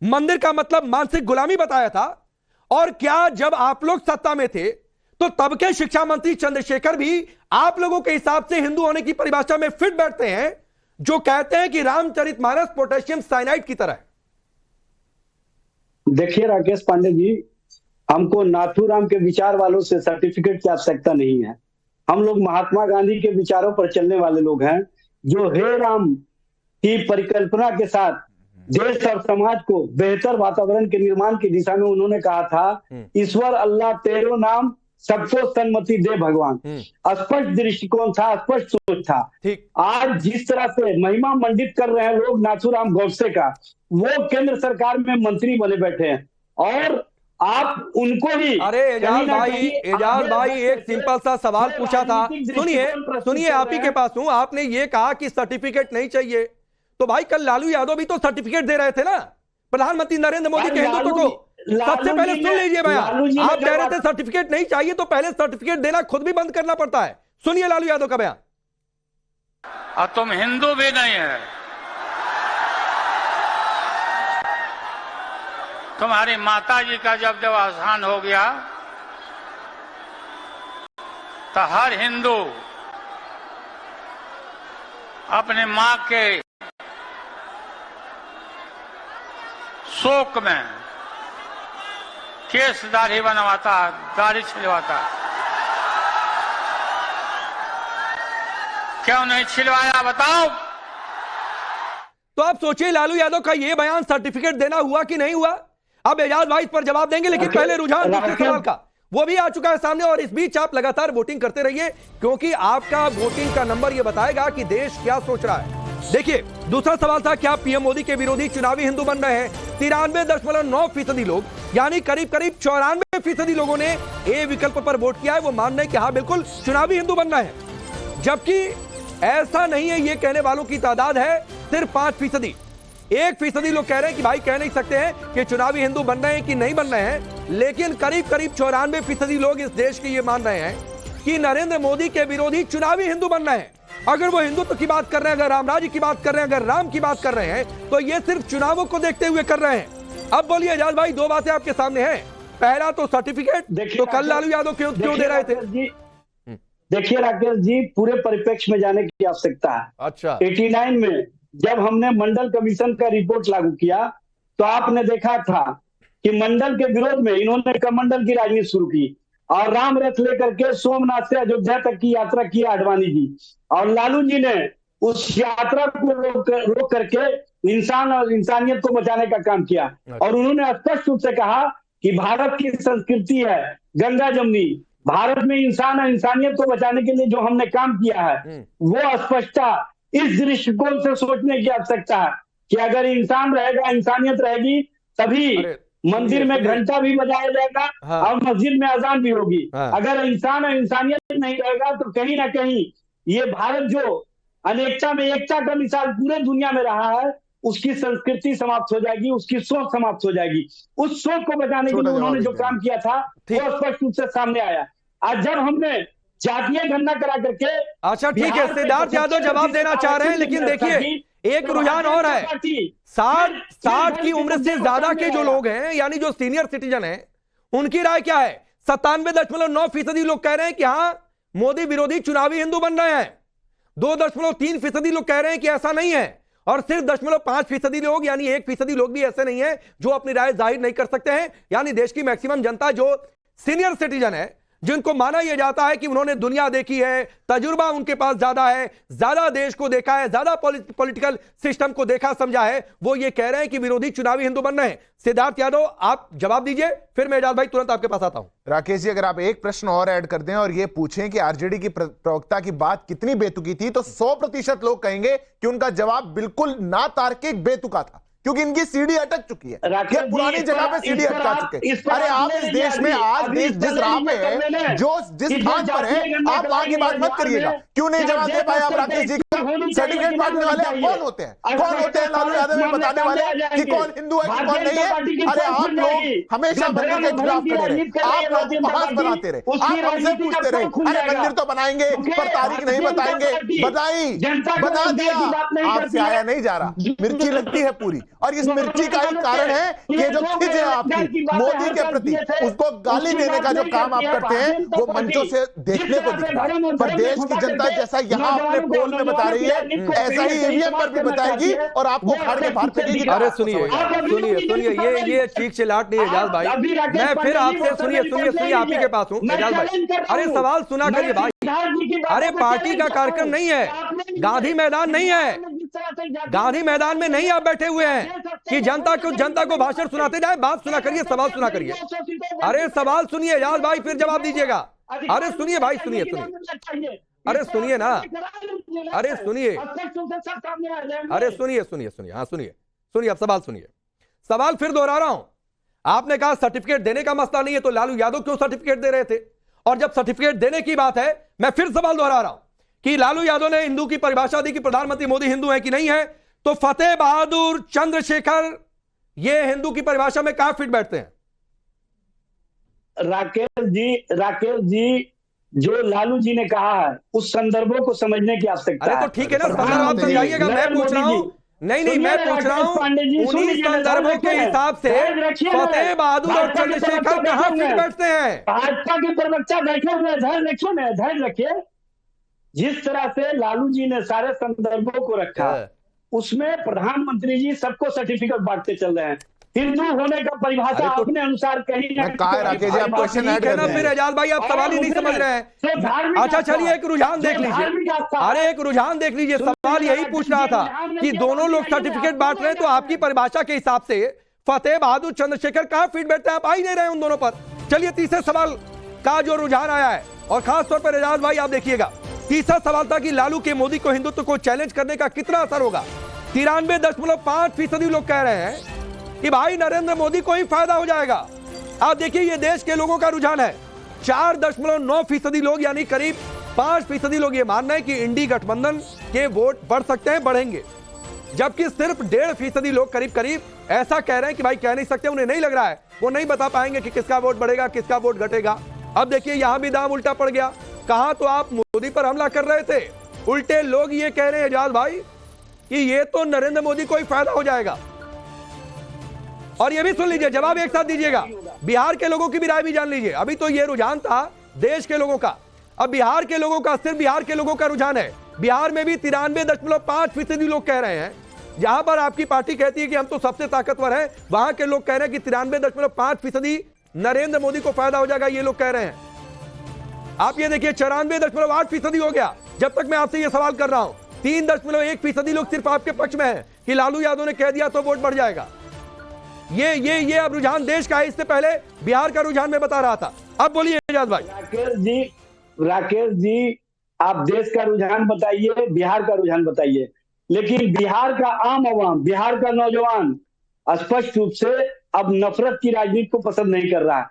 मंदिर का मतलब मानसिक गुलामी बताया था। और क्या जब आप लोग सत्ता में थे तो तब के शिक्षा मंत्री चंद्रशेखर भी आप लोगों के हिसाब से हिंदू होने की परिभाषा में फिट बैठते हैं, जो कहते हैं कि रामचरितमानस पोटेशियम साइनाइड की तरह है? देखिए राकेश पांडे जी, हमको नाथूराम के विचार वालों से सर्टिफिकेट की आवश्यकता नहीं है। हम लोग महात्मा गांधी के विचारों पर चलने वाले लोग हैं, जो हे राम की परिकल्पना के साथ देश और समाज को बेहतर वातावरण के निर्माण की दिशा में उन्होंने कहा था, ईश्वर अल्लाह तेरो नाम सबको सन्मति दे भगवान। स्पष्ट दृष्टिकोण था, स्पष्ट सोच था। आज जिस तरह से महिमा मंडित कर रहे हैं लोग नाथूराम गोडसे का, वो केंद्र सरकार में मंत्री बने बैठे हैं और आप उनको ही। अरे एजाज भाई एक सिंपल सा सवाल पूछा था, सुनिए आप ही के पास हूं। आपने ये कहा कि सर्टिफिकेट नहीं चाहिए, तो भाई कल लालू यादव भी तो सर्टिफिकेट दे रहे थे ना प्रधानमंत्री नरेंद्र मोदी के हिंदुत्व को। सबसे पहले सुन लीजिए बयान। आप कह रहे थे सर्टिफिकेट नहीं चाहिए, तो पहले सर्टिफिकेट देना खुद भी बंद करना पड़ता है। सुनिए लालू यादव का बयान। और तुम हिंदू भी नहीं है, तुम्हारी माता जी का जब देवावसान हो गया तो हर हिंदू अपने मां के शोक में केस दाढ़ी बनवाता, दाढ़ी छिलवाता। क्यों नहीं छिलवाया बताओ? तो आप सोचिए लालू यादव का यह बयान सर्टिफिकेट देना हुआ कि नहीं हुआ? अब एजाज भाई इस पर जवाब देंगे, लेकिन पहले रुझान दूसरे सवाल का वो भी आ चुका है सामने। और इस बीच आप लगातार वोटिंग करते रहिए, क्योंकि आपका वोटिंग का नंबर यह बताएगा कि देश क्या सोच रहा है। देखिए दूसरा सवाल था, क्या पीएम मोदी के विरोधी चुनावी हिंदू बन रहे हैं? 93.9% लोग, यानी करीब 94% लोगों ने ए विकल्प पर वोट किया है। वो मान रहे हैं कि हाँ बिल्कुल चुनावी हिंदू बनना है, जबकि ऐसा नहीं है। ये कहने वालों की तादाद है सिर्फ 5%। 1% लोग कह रहे हैं कि भाई कह नहीं सकते हैं कि चुनावी हिंदू बन रहे हैं कि नहीं बन रहे हैं, लेकिन करीब 94% लोग इस देश के ये मान रहे हैं कि नरेंद्र मोदी के विरोधी चुनावी हिंदू बन रहे हैं। अगर वो हिंदुत्व की बात कर रहे हैं, अगर राम राज्य की बात कर रहे हैं, अगर राम की बात कर रहे हैं, तो ये सिर्फ चुनावों को देखते हुए कर रहे हैं। अब बोलिए एजाज भाई, दो बातें आपके सामने हैं। पहला तो सर्टिफिकेट, तो कल लालू यादव क्यों दे रहे थे? देखिए राकेश जी, पूरे परिप्रेक्ष्य में जाने की आवश्यकता है। अच्छा, 89 में जब हमने मंडल कमीशन का रिपोर्ट लागू किया, तो आपने देखा था कि मंडल के विरोध में इन्होंने कमंडल की राजनीति शुरू की और राम रथ लेकर के सोमनाथ से अयोध्या तक की यात्रा की आडवाणी जी, और लालू जी ने उस यात्रा को रोक करके इंसान और इंसानियत को बचाने का काम किया। और उन्होंने स्पष्ट रूप से कहा कि भारत की संस्कृति है गंगा जमुनी, भारत में इंसान और इंसानियत को बचाने के लिए जो हमने काम किया है, वो स्पष्टता इस दृष्टिकोण से सोचने की आवश्यकता है कि अगर इंसान रहेगा, इंसानियत रहेगी, तभी मंदिर में घंटा भी बजाया जाएगा और मस्जिद में अजान भी होगी। अगर इंसान और इंसानियत नहीं रहेगा तो कहीं ना कहीं ये भारत जो अनेकता में एकता का मिसाल पूरे दुनिया में रहा है, उसकी संस्कृति समाप्त हो जाएगी, उसकी सोच समाप्त हो जाएगी। उस सोच को बचाने के लिए उन्होंने जो काम किया था वो स्पष्ट रूप से सामने आया। आज जब हमने जातीय गणना करा करके, अच्छा ठीक है, सिद्धार्थ यादव जवाब देना चाह रहे हैं, लेकिन देखिए एक रुझान और है। 60 की उम्र से ज्यादा के जो लोग हैं, यानी जो सीनियर सिटीजन हैं, उनकी राय क्या है? 97.9% लोग कह रहे हैं कि हाँ मोदी विरोधी चुनावी हिंदू बन रहे हैं। 2.3% लोग कह रहे हैं कि ऐसा नहीं है, और सिर्फ 0.5% लोग, यानी 1% लोग भी ऐसे नहीं है जो अपनी राय जाहिर नहीं कर सकते हैं। यानी देश की मैक्सिमम जनता जो सीनियर सिटीजन है, जिनको माना यह जाता है कि उन्होंने दुनिया देखी है, तजुर्बा उनके पास ज्यादा है, ज्यादा देश को देखा है, ज्यादा पॉलिटिकल सिस्टम को देखा समझा है, वो ये कह रहे हैं कि विरोधी चुनावी हिंदू बन रहे हैं। सिद्धार्थ यादव आप जवाब दीजिए, फिर मैं एजाज भाई तुरंत आपके पास आता हूं। राकेश जी, अगर आप एक प्रश्न और ऐड कर दें और ये पूछें कि आरजेडी की प्रवक्ता की बात कितनी बेतुकी थी, तो 100% लोग कहेंगे कि उनका जवाब बिल्कुल ना तार्किक बेतुका था, क्योंकि इनकी सीढ़ी अटक चुकी है। ये पुरानी जगह पे सीढ़ी अटका चुके हैं। अरे आप इस देश में आज देश जिस राह पे है, जो जिस स्थान पर है, आप वहां की बात मत करिएगा। क्यों नहीं जवाब दे पाए आप राकेश जी? सर्टिफिकेट बांटने वाले कौन होते हैं? कौन होते हैं लालू यादव में बताने वाले कि कौन हिंदू है कि कौन नहीं है? अरे आप लोग हमेशा मंदिर के खिलाफ खड़े रहे, आप लोग उपहास बनाते रहे, आप हमसे पूछते रहे अरे मंदिर तो बनाएंगे पर तारीख नहीं बताएंगे, बना दिया, आपसे आया नहीं जा रहा, मिर्ची लगती है पूरी। और इस मिर्ची का ही कारण है कि जो खिंच है आपकी मोदी के प्रति, उसको गाली देने का जो काम आप करते हैं वो मंचों से देखने को दिख रहा है। पर देश की जनता जैसा यहाँ अपने पोल में बता रही है, ऐसा ही ईवीएम पर भी बताएगी और आपको फाड़ के बाहर फेंकेगी। अरे सुनिए सुनिए सुनिए, ये चीख चिल्लाहट नहीं है एजाज भाई। मैं फिर आपसे सुनिए आप ही के पास हूँ एजाज भाई। अरे सवाल सुना करिए भाई। अरे पार्टी का कार्यक्रम नहीं है, गांधी मैदान नहीं है, गांधी मैदान में नहीं आप बैठे हुए हैं कि जनता को भाषण सुनाते जाए। बात सुना करिए, सवाल सुना करिए। अरे सवाल सुनिए एजाज भाई, फिर जवाब दीजिएगा। अरे सुनिए भाई, सुनिए। अरे सुनिए ना, अरे सुनिए, अरे सुनिए। हाँ सुनिए अब सवाल सुनिए। सवाल फिर दोहरा रहा हूं। आपने कहा सर्टिफिकेट देने का मसला नहीं है, तो लालू यादव क्यों सर्टिफिकेट दे रहे थे? और जब सर्टिफिकेट देने की बात है, मैं फिर सवाल दोहरा रहा हूं कि लालू यादव ने हिंदू की परिभाषा दी कि प्रधानमंत्री मोदी हिंदू है कि नहीं है, तो फतेह बहादुर चंद्रशेखर ये हिंदू की परिभाषा में कहां फिट बैठते हैं? राकेश जी जो लालू जी ने कहा है उस संदर्भों को समझने की आवश्यकता है। अरे तो ठीक है ना, संदर्भ आप समझाइएगा। मैं पूछ रहा हूं, नहीं मैं पूछ रहा हूं उन्हीं संदर्भों के हिसाब से फतेह बहादुर और चंद्रशेखर कहां फिट बैठते हैं? भाजपा के प्रवक्ता बैठे हुए, धैर्य रखिए। जिस तरह से लालू जी ने सारे संदर्भों को रखा, उसमें प्रधानमंत्री जी सबको सर्टिफिकेट बांटते चल रहे हैं। हिंदू होने का परिभाषा अपने अनुसार कहीं ना फिर एजाज भाई आप सवाल ही नहीं समझ रहे हैं। अच्छा चलिए एक रुझान देख लीजिए। अरे एक रुझान देख लीजिए। सवाल यही पूछ रहा था कि दोनों लोग सर्टिफिकेट बांट रहे हैं, तो आपकी परिभाषा के हिसाब से फतेह बहादुर चंद्रशेखर कहां फिट बैठते हैं? आप आ ही नहीं रहे उन दोनों पर। चलिए तीसरे सवाल का जो रुझान आया है, और खासतौर पर एजाज भाई आप देखिएगा, तीसरा सवाल था कि लालू के मोदी को हिंदुत्व को चैलेंज करने का कितना असर होगा। 93.5% लोग कह रहे हैं कि भाई नरेंद्र मोदी को ही फायदा हो जाएगा। आप देखिए ये देश के लोगों का रुझान है। 4.9% लोग यानी करीब 5% लोग ये मान रहे हैं कि इंडी गठबंधन के वोट बढ़ सकते हैं, बढ़ेंगे, जबकि सिर्फ 1.5% लोग करीब ऐसा कह रहे हैं कि भाई कह नहीं सकते, उन्हें नहीं लग रहा है, वो नहीं बता पाएंगे कि किसका वोट बढ़ेगा किसका वोट घटेगा। अब देखिए यहां भी दाम उल्टा पड़ गया। कहां तो आप मोदी पर हमला कर रहे थे, उल्टे लोग ये कह रहे हैं एजाज भाई कि ये तो नरेंद्र मोदी को ही फायदा हो जाएगा। और ये भी सुन लीजिए, जवाब एक साथ दीजिएगा। बिहार के लोगों की भी राय भी जान लीजिए। अभी तो ये रुझान था देश के लोगों का, अब बिहार के लोगों का, सिर्फ बिहार के लोगों का रुझान है। बिहार में भी 93.5% लोग कह रहे हैं, जहां पर आपकी पार्टी कहती है कि हम तो सबसे ताकतवर हैं, वहां के लोग कह रहे हैं कि 93.5% नरेंद्र मोदी को फायदा हो जाएगा, ये लोग कह रहे हैं। आप ये देखिए 94.8% हो गया जब तक मैं आपसे ये सवाल कर रहा हूं। 3.1% लोग सिर्फ आपके पक्ष में है कि लालू यादव ने कह दिया तो वोट बढ़ जाएगा। ये अब रुझान देश का है, इससे पहले बिहार का रुझान में बता रहा था। अब बोलिए एजाज भाई। राकेश जी आप देश का रुझान बताइए, बिहार का रुझान बताइए, लेकिन बिहार का आम आवाम, बिहार का नौजवान स्पष्ट रूप से अब नफरत की राजनीति को पसंद नहीं कर रहा है।